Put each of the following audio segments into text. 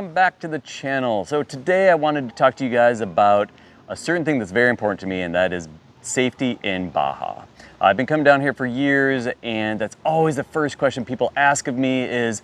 Welcome back to the channel. So today I wanted to talk to you guys about a certain thing that's very important to me, and that is safety in Baja. I've been coming down here for years, and that's always the first question people ask of me is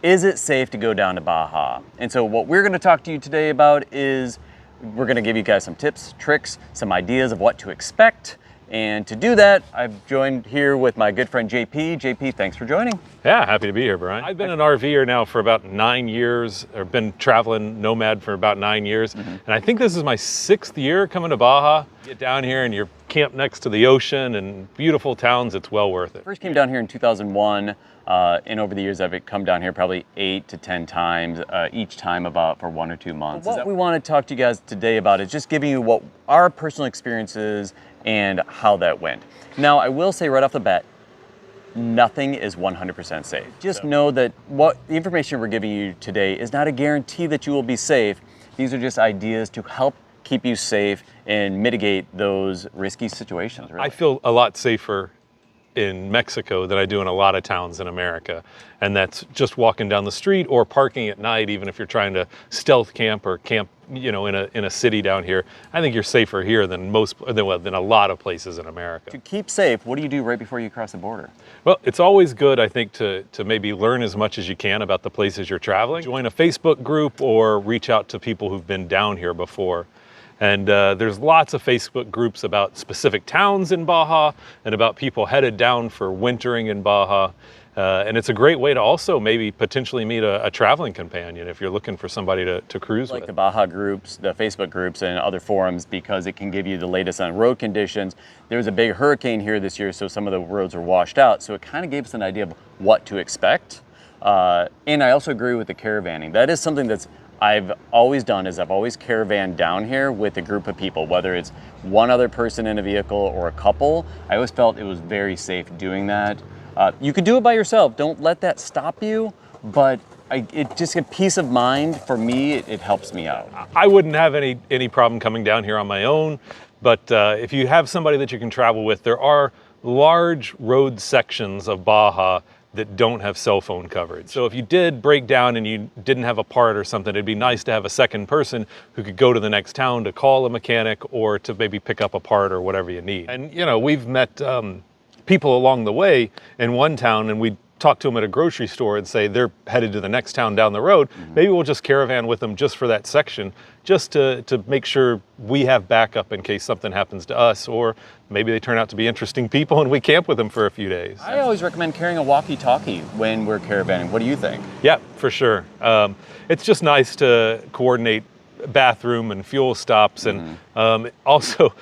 it safe to go down to Baja? And so what we're gonna talk to you today about is we're gonna give you guys some tips, tricks, some ideas of what to expect. And to do that, I've joined here with my good friend JP. JP, thanks for joining. Yeah, happy to be here, Brian. I've been an RVer now for about 9 years, or been traveling nomad for about 9 years. And I think this is my 6th year coming to Baja. Get down here and you're camped next to the ocean and beautiful towns. It's well worth it. First came down here in 2001, and over the years I've come down here probably 8 to 10 times, each time about for 1 or 2 months. What we want to talk to you guys today about is just giving you what our personal experiences and how that went. Now, I will say right off the bat, nothing is 100% safe. Just know that what the information we're giving you today is not a guarantee that you will be safe. These are just ideas to help keep you safe and mitigate those risky situations. Really. I feel a lot safer in Mexico than I do in a lot of towns in America. And that's just walking down the street or parking at night, even if you're trying to stealth camp or camp, you know, in a city down here. I think you're safer here than than a lot of places in America. To keep safe, what do you do right before you cross the border? Well, it's always good, I think, to maybe learn as much as you can about the places you're traveling. Join a Facebook group or reach out to people who've been down here before. And there's lots of Facebook groups about specific towns in Baja and about people headed down for wintering in Baja. And it's a great way to also maybe potentially meet a traveling companion if you're looking for somebody to cruise with. Like the Baja groups, the Facebook groups and other forums, because it can give you the latest on road conditions. There was a big hurricane here this year, so some of the roads were washed out. So it kind of gave us an idea of what to expect. And I also agree with the caravanning. That is something that's I've always done is I've always caravaned down here with a group of people, whether it's one other person in a vehicle or a couple. I always felt it was very safe doing that. You could do it by yourself. Don't let that stop you, but it just a peace of mind for me, it helps me out. I wouldn't have any problem coming down here on my own, but if you have somebody that you can travel with, there are large road sections of Baja that don't have cell phone coverage. So if you did break down and you didn't have a part or something, it'd be nice to have a second person who could go to the next town to call a mechanic or to maybe pick up a part or whatever you need. And you know, we've met people along the way in one town, and we talk to them at a grocery store and say they're headed to the next town down the road. Maybe we'll just caravan with them just for that section, just to make sure we have backup in case something happens to us, or maybe they turn out to be interesting people and we camp with them for a few days. I always recommend carrying a walkie-talkie when we're caravanning. What do you think? Yeah, for sure. It's just nice to coordinate bathroom and fuel stops, and also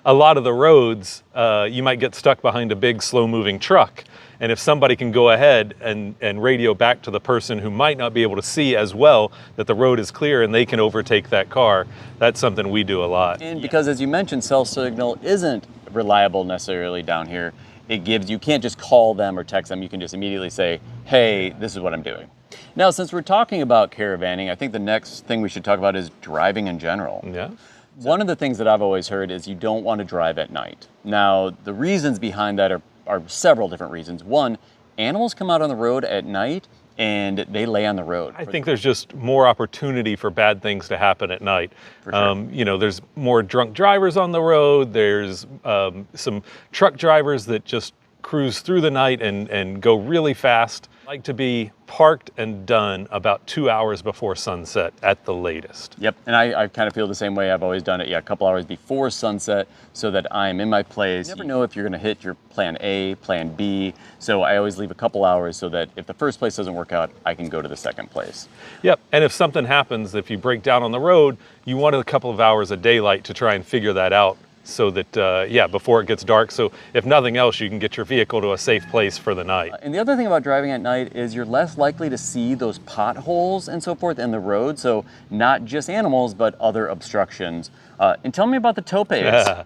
a lot of the roads you might get stuck behind a big slow-moving truck, and if somebody can go ahead and radio back to the person who might not be able to see as well that the road is clear and they can overtake that car, that's something we do a lot. And because as you mentioned, cell signal isn't reliable necessarily down here. You can't just call them or text them, you can just immediately say, hey, this is what I'm doing. Now, since we're talking about caravanning, I think the next thing we should talk about is driving in general. Yeah. One of the things that I've always heard is you don't want to drive at night. Now, the reasons behind that are several different reasons. One, animals come out on the road at night and they lay on the road. I think there's just more opportunity for bad things to happen at night. For sure. You know, there's more drunk drivers on the road. There's some truck drivers that just cruise through the night and go really fast. I like to be parked and done about 2 hours before sunset at the latest. Yep, and I kind of feel the same way. I've always done it, a couple hours before sunset so that I'm in my place. You never know if you're gonna hit your plan A, plan B, so I always leave a couple hours so that if the first place doesn't work out, I can go to the second place. Yep, and if something happens, if you break down on the road, you want a couple of hours of daylight to try and figure that out, so that, before it gets dark. So if nothing else, you can get your vehicle to a safe place for the night. And the other thing about driving at night is you're less likely to see those potholes and so forth in the road. So not just animals, but other obstructions. And tell me about the topes,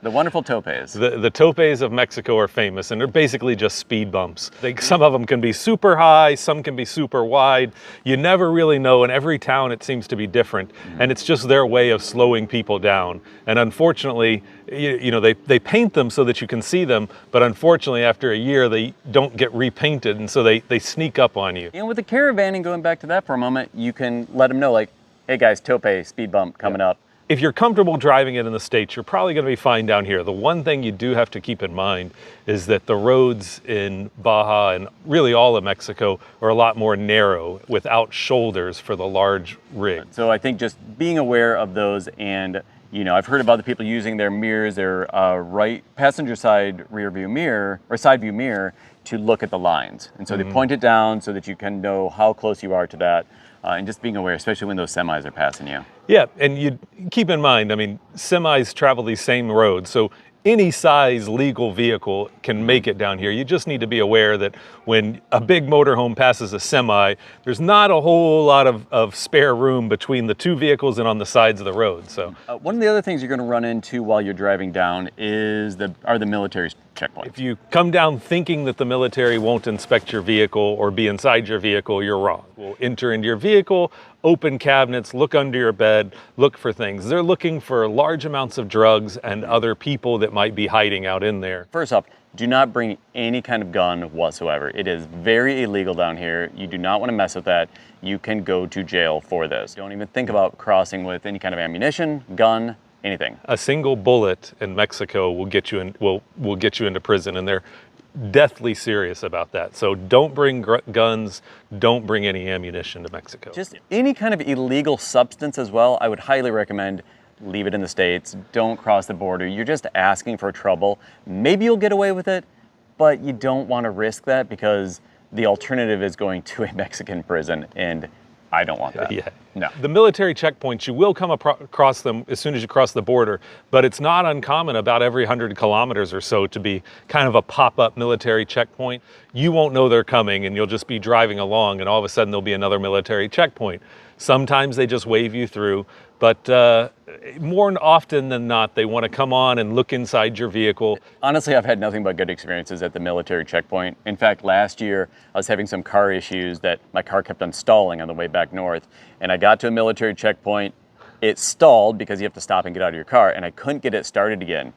the wonderful topes. The topes of Mexico are famous, and they're basically just speed bumps. Some of them can be super high, some can be super wide. You never really know. In every town, it seems to be different. And it's just their way of slowing people down. And unfortunately, they paint them so that you can see them, but unfortunately after a year they don't get repainted, and so they sneak up on you. And with the caravanning, going back to that for a moment, you can let them know, like, hey guys, tope, speed bump coming up. If you're comfortable driving it in the States, you're probably going to be fine down here. The one thing you do have to keep in mind is that the roads in Baja and really all of Mexico are a lot more narrow without shoulders for the large rig. So I think just being aware of those, and I've heard about the people using their mirrors, their right passenger side rear view mirror or side view mirror to look at the lines. And so they point it down so that you can know how close you are to that. And just being aware, especially when those semis are passing you. Yeah, and you keep in mind, I mean, semis travel these same roads, so any size legal vehicle can make it down here. You just need to be aware that when a big motorhome passes a semi, there's not a whole lot of spare room between the two vehicles and on the sides of the road. So one of the other things you're going to run into while you're driving down are the military checkpoints. If you come down thinking that the military won't inspect your vehicle or be inside your vehicle, you're wrong. We'll enter into your vehicle, open cabinets, look under your bed, look for things. They're looking for large amounts of drugs and other people that might be hiding out in there. First off, do not bring any kind of gun whatsoever. It is very illegal down here. You do not want to mess with that. You can go to jail for this. Don't even think about crossing with any kind of ammunition, gun, anything. A single bullet in Mexico will get you will get you into prison, and they're deathly serious about that. So don't bring guns, don't bring any ammunition to Mexico. Just any kind of illegal substance as well, I would highly recommend leave it in the States. Don't cross the border. You're just asking for trouble. Maybe you'll get away with it, but you don't want to risk that because the alternative is going to a Mexican prison, and I don't want that. Yeah. No. The military checkpoints, you will come across them as soon as you cross the border, but it's not uncommon about every 100 kilometers or so to be kind of a pop-up military checkpoint. You won't know they're coming, and you'll just be driving along, and all of a sudden there'll be another military checkpoint. Sometimes they just wave you through, but more often than not, they want to come on and look inside your vehicle. Honestly, I've had nothing but good experiences at the military checkpoint. In fact, last year, I was having some car issues that my car kept on stalling on the way back north. And I got to a military checkpoint. It stalled because you have to stop and get out of your car, and I couldn't get it started again.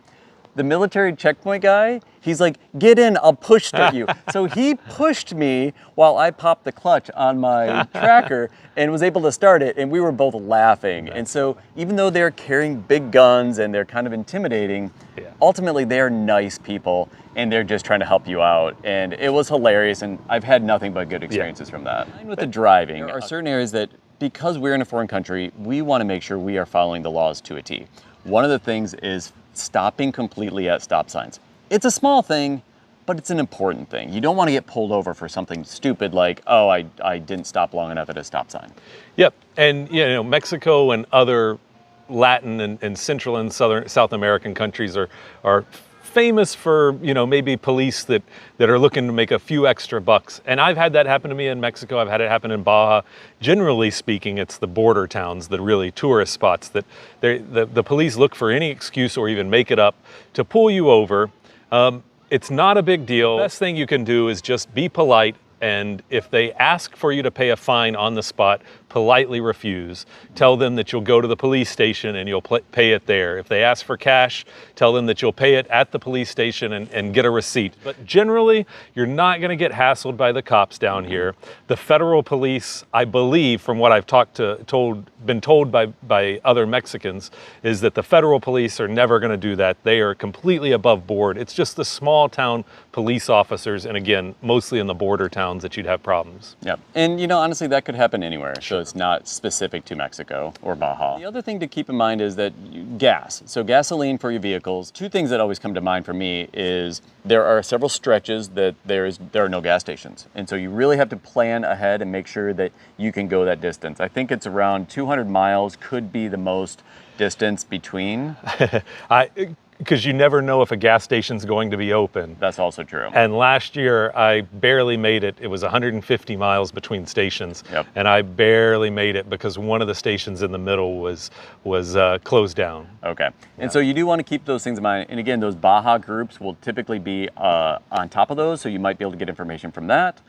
The military checkpoint guy, he's like, get in, I'll push start you. So he pushed me while I popped the clutch on my tracker and was able to start it, and we were both laughing. And so even though they're carrying big guns and they're kind of intimidating, ultimately they're nice people and they're just trying to help you out. And it was hilarious, and I've had nothing but good experiences from that. And with the driving, there are certain areas that, because we're in a foreign country, we want to make sure we are following the laws to a T. One of the things is stopping completely at stop signs. It's a small thing, but it's an important thing. You don't want to get pulled over for something stupid like, oh, I didn't stop long enough at a stop sign. Yep, and Mexico and other Latin and Central and South American countries are famous for, maybe police that are looking to make a few extra bucks. And I've had that happen to me in Mexico. I've had it happen in Baja. Generally speaking, it's the border towns, the really tourist spots that the police look for any excuse or even make it up to pull you over. It's not a big deal. The best thing you can do is just be polite, and if they ask for you to pay a fine on the spot, politely refuse. Tell them that you'll go to the police station and you'll pay it there. If they ask for cash, tell them that you'll pay it at the police station and get a receipt. But generally, you're not going to get hassled by the cops down here. The federal police, I believe, from what I've been told by other Mexicans, is that the federal police are never going to do that. They are completely above board. It's just the small town police officers, and again, mostly in the border towns, that you'd have problems. Yep. And honestly, that could happen anywhere. So it's not specific to Mexico or Baja. The other thing to keep in mind is that gas. So gasoline for your vehicles. Two things that always come to mind for me is there are several stretches that there are no gas stations. And so you really have to plan ahead and make sure that you can go that distance. I think it's around 200 miles could be the most distance between. Because you never know if a gas station's going to be open. That's also true. And last year, I barely made it. It was 150 miles between stations. Yep. And I barely made it because one of the stations in the middle was closed down. Okay. And so you do want to keep those things in mind. And again, those Baja groups will typically be on top of those, so you might be able to get information from that.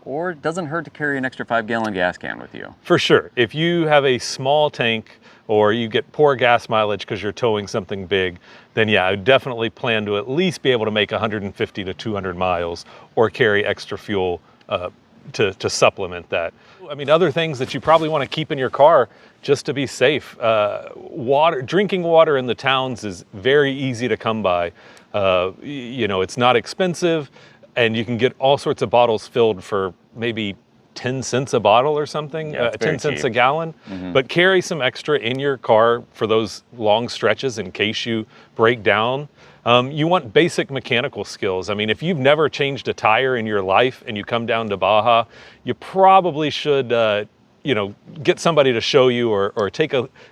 Or it doesn't hurt to carry an extra 5-gallon gas can with you. For sure. If you have a small tank or you get poor gas mileage because you're towing something big, then yeah, I would definitely plan to at least be able to make 150 to 200 miles or carry extra fuel to supplement that. I mean, other things that you probably want to keep in your car just to be safe. Drinking water in the towns is very easy to come by. You know, it's not expensive, and you can get all sorts of bottles filled for maybe 10 cents a bottle or something, yeah, 10 cents cheap. a gallon. But carry some extra in your car for those long stretches in case you break down. You want basic mechanical skills. I mean, if you've never changed a tire in your life and you come down to Baja, you probably should, you know, get somebody to show you or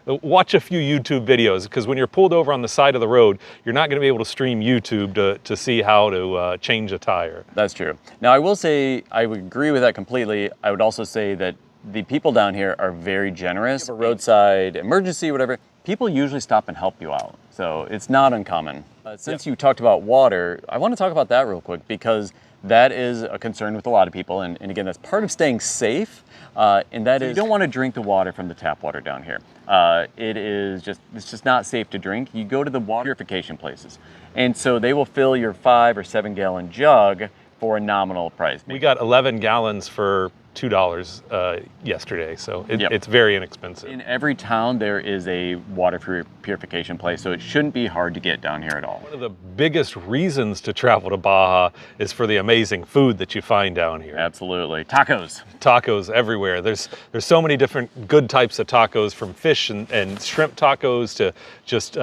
watch a few YouTube videos, because when you're pulled over on the side of the road, you're not going to be able to stream YouTube to see how to change a tire. That's true. Now, I will say, I would agree with that completely. I would also say that the people down here are very generous. A roadside emergency, whatever, people usually stop and help you out. So it's not uncommon. Since you talked about water, I want to talk about that real quick, because that is a concern with a lot of people. And again, that's part of staying safe. And that is, you don't want to drink the water from the tap water down here. It's just not safe to drink. You go to the water purification places, and so they will fill your 5 or 7 gallon jug for a nominal price. We got 11 gallons for $2 yesterday, so it's very inexpensive. In every town there is a water purification place, so it shouldn't be hard to get down here at all. One of the biggest reasons to travel to Baja is for the amazing food that you find down here. Absolutely. Tacos. Tacos everywhere. There's so many different good types of tacos, from fish and shrimp tacos to just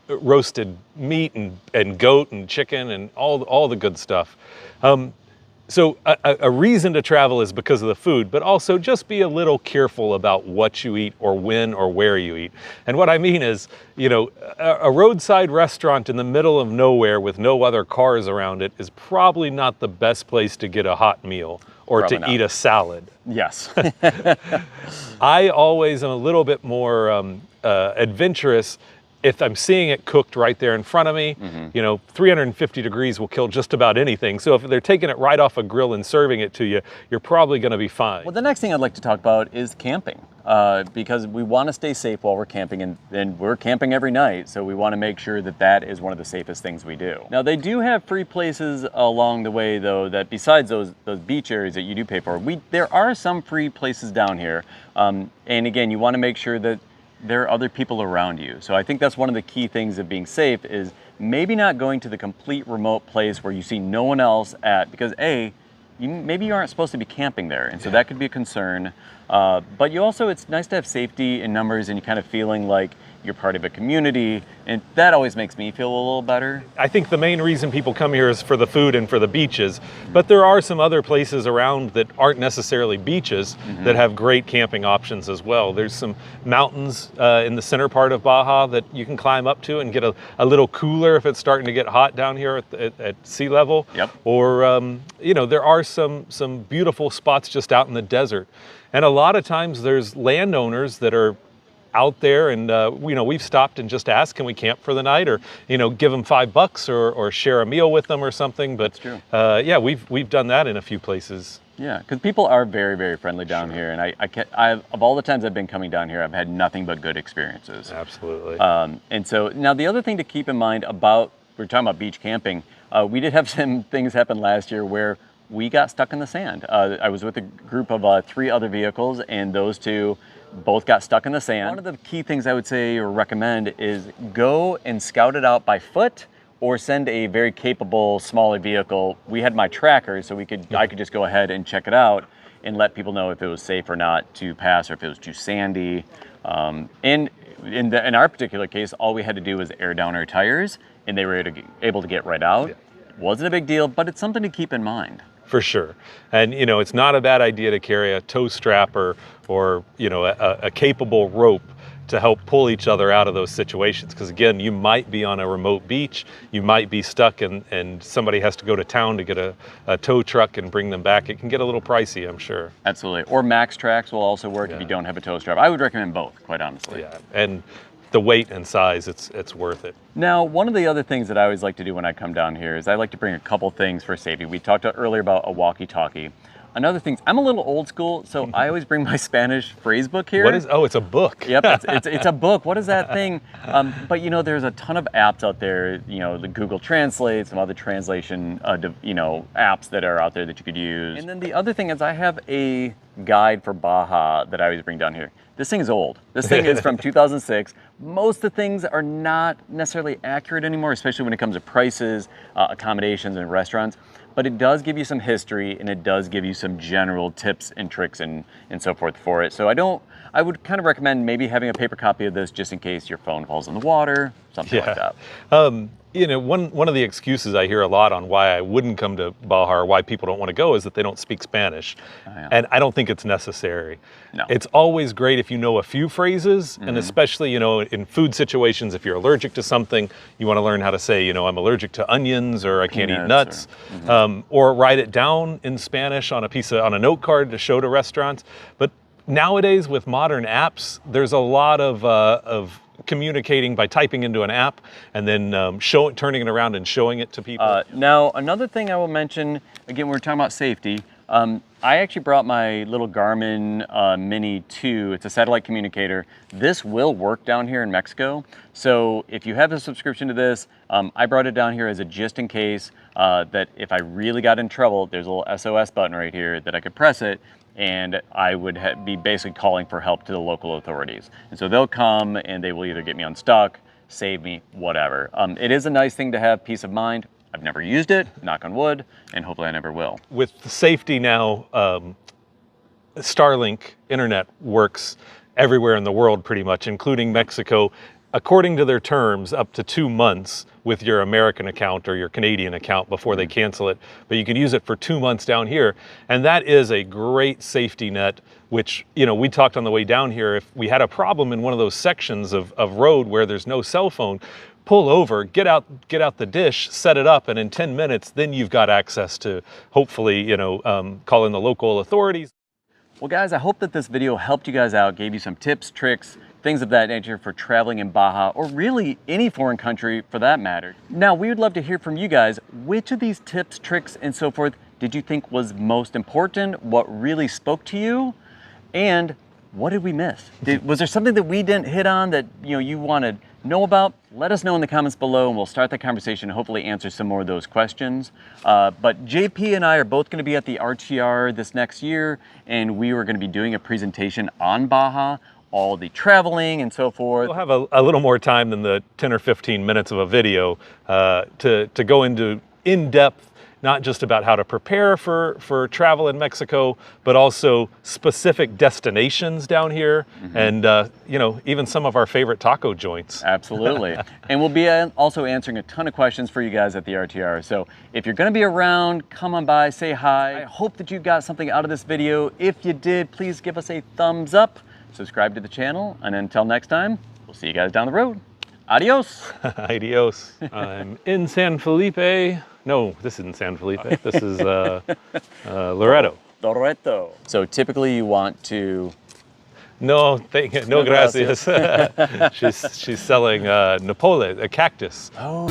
roasted meat and goat and chicken and all the good stuff. So a reason to travel is because of the food, but also just be a little careful about what you eat or when or where you eat. And what I mean is, you know, a roadside restaurant in the middle of nowhere with no other cars around it is probably not the best place to get a hot meal or Probably to not. eat a salad. Yes. I always am a little bit more adventurous if I'm seeing it cooked right there in front of me. You know, 350 degrees will kill just about anything. So if they're taking it right off a grill and serving it to you, you're probably going to be fine. Well, the next thing I'd like to talk about is camping, because we want to stay safe while we're camping, and we're camping every night, so we want to make sure that that is one of the safest things we do. Now, they do have free places along the way, though, that besides those beach areas that you do pay for, there are some free places down here. And again, you want to make sure that there are other people around you. So I think that's one of the key things of being safe, is maybe not going to the complete remote place where you see no one else at, because maybe you aren't supposed to be camping there, and so that could be a concern. But it's nice to have safety in numbers, and you kind of feeling like you're part of a community, and that always makes me feel a little better. I think the main reason people come here is for the food and for the beaches, but there are some other places around that aren't necessarily beaches that have great camping options as well. There's some mountains in the center part of Baja that you can climb up to and get a little cooler if it's starting to get hot down here at sea level. Yep. Or, you know, there are some beautiful spots just out in the desert. And a lot of times there's landowners that are out there, and you know, we've stopped and just asked, can we camp for the night, or you know, give them $5 or share a meal with them or something. But that's true. Yeah, we've done that in a few places. Yeah, because people are very, very friendly down here, and I of all the times I've been coming down here, I've had nothing but good experiences. Absolutely. And so now the other thing to keep in mind about, we're talking about beach camping, we did have some things happen last year where we got stuck in the sand. I was with a group of 3 other vehicles, and those 2 both got stuck in the sand. One of the key things I would say or recommend is go and scout it out by foot, or send a very capable smaller vehicle. We had my tracker, so I could just go ahead and check it out and let people know if it was safe or not to pass, or if it was too sandy. In our particular case, all we had to do was air down our tires, and they were able to get right out. Yeah. Wasn't a big deal, but it's something to keep in mind. For sure. And you know, it's not a bad idea to carry a tow strap or you know, a capable rope to help pull each other out of those situations. Because again, you might be on a remote beach, you might be stuck, and somebody has to go to town to get a tow truck and bring them back. It can get a little pricey, I'm sure. Absolutely. Or Max Tracks will also work if you don't have a tow strap. I would recommend both, quite honestly. Yeah. And the weight and size, it's worth it. Now, one of the other things that I always like to do when I come down here is I like to bring a couple things for safety. We talked earlier about a walkie-talkie. Another thing, I'm a little old school, so I always bring my Spanish phrase book here. What is, oh, it's a book. Yep, it's a book. What is that thing? But you know, there's a ton of apps out there, you know, the Google Translate, some other translation, you know, apps that are out there that you could use. And then the other thing is I have a guide for Baja that I always bring down here. This thing is old. This thing is from 2006. Most of the things are not necessarily accurate anymore, especially when it comes to prices, accommodations, and restaurants. But it does give you some history, and it does give you some general tips and tricks and so forth for it. So I would kind of recommend maybe having a paper copy of this just in case your phone falls in the water, something like that. You know, one of the excuses I hear a lot on why I wouldn't come to Baja or why people don't want to go is that they don't speak Spanish. Oh, yeah. And I don't think it's necessary. No. It's always great if you know a few phrases, and especially, you know, in food situations, if you're allergic to something, you want to learn how to say, you know, I'm allergic to onions, or I can't eat nuts, or write it down in Spanish on a note card to show to restaurants. But nowadays with modern apps, there's a lot of communicating by typing into an app and then turning it around and showing it to people. Now, another thing I will mention, again, we're talking about safety. I actually brought my little Garmin Mini 2. It's a satellite communicator. This will work down here in Mexico. So if you have a subscription to this, I brought it down here as a just in case that if I really got in trouble, there's a little SOS button right here that I could press it, and I would be basically calling for help to the local authorities. And so they'll come and they will either get me unstuck, save me, whatever. It is a nice thing to have, peace of mind. I've never used it, knock on wood, and hopefully I never will. With the safety now, Starlink internet works everywhere in the world pretty much, including Mexico. According to their terms, up to 2 months with your American account or your Canadian account before they cancel it. But you can use it for 2 months down here. And that is a great safety net, which, you know, we talked on the way down here. If we had a problem in one of those sections of road where there's no cell phone, pull over, get out the dish, set it up, and in 10 minutes, then you've got access to, hopefully, you know, call in the local authorities. Well, guys, I hope that this video helped you guys out, gave you some tips, tricks, things of that nature for traveling in Baja, or really any foreign country for that matter. Now, we would love to hear from you guys. Which of these tips, tricks, and so forth did you think was most important? What really spoke to you? And what did we miss? Was there something that we didn't hit on that, you know, you want to know about? Let us know in the comments below, and we'll start the conversation and hopefully answer some more of those questions. But JP and I are both going to be at the RTR this next year, and we are going to be doing a presentation on Baja, all the traveling and so forth. We'll have a little more time than the 10 or 15 minutes of a video to go into in-depth, not just about how to prepare for travel in Mexico, but also specific destinations down here, and you know, even some of our favorite taco joints. Absolutely. And we'll be also answering a ton of questions for you guys at the RTR. So if you're going to be around, come on by, say hi. I hope that you got something out of this video. If you did, please give us a thumbs up, subscribe to the channel, and until next time, we'll see you guys down the road. Adios. Adios. I'm in San Felipe. No, this isn't San Felipe. This is Loreto. Loreto. So typically you want to... No, no gracias. She's selling Napole, a cactus. Oh.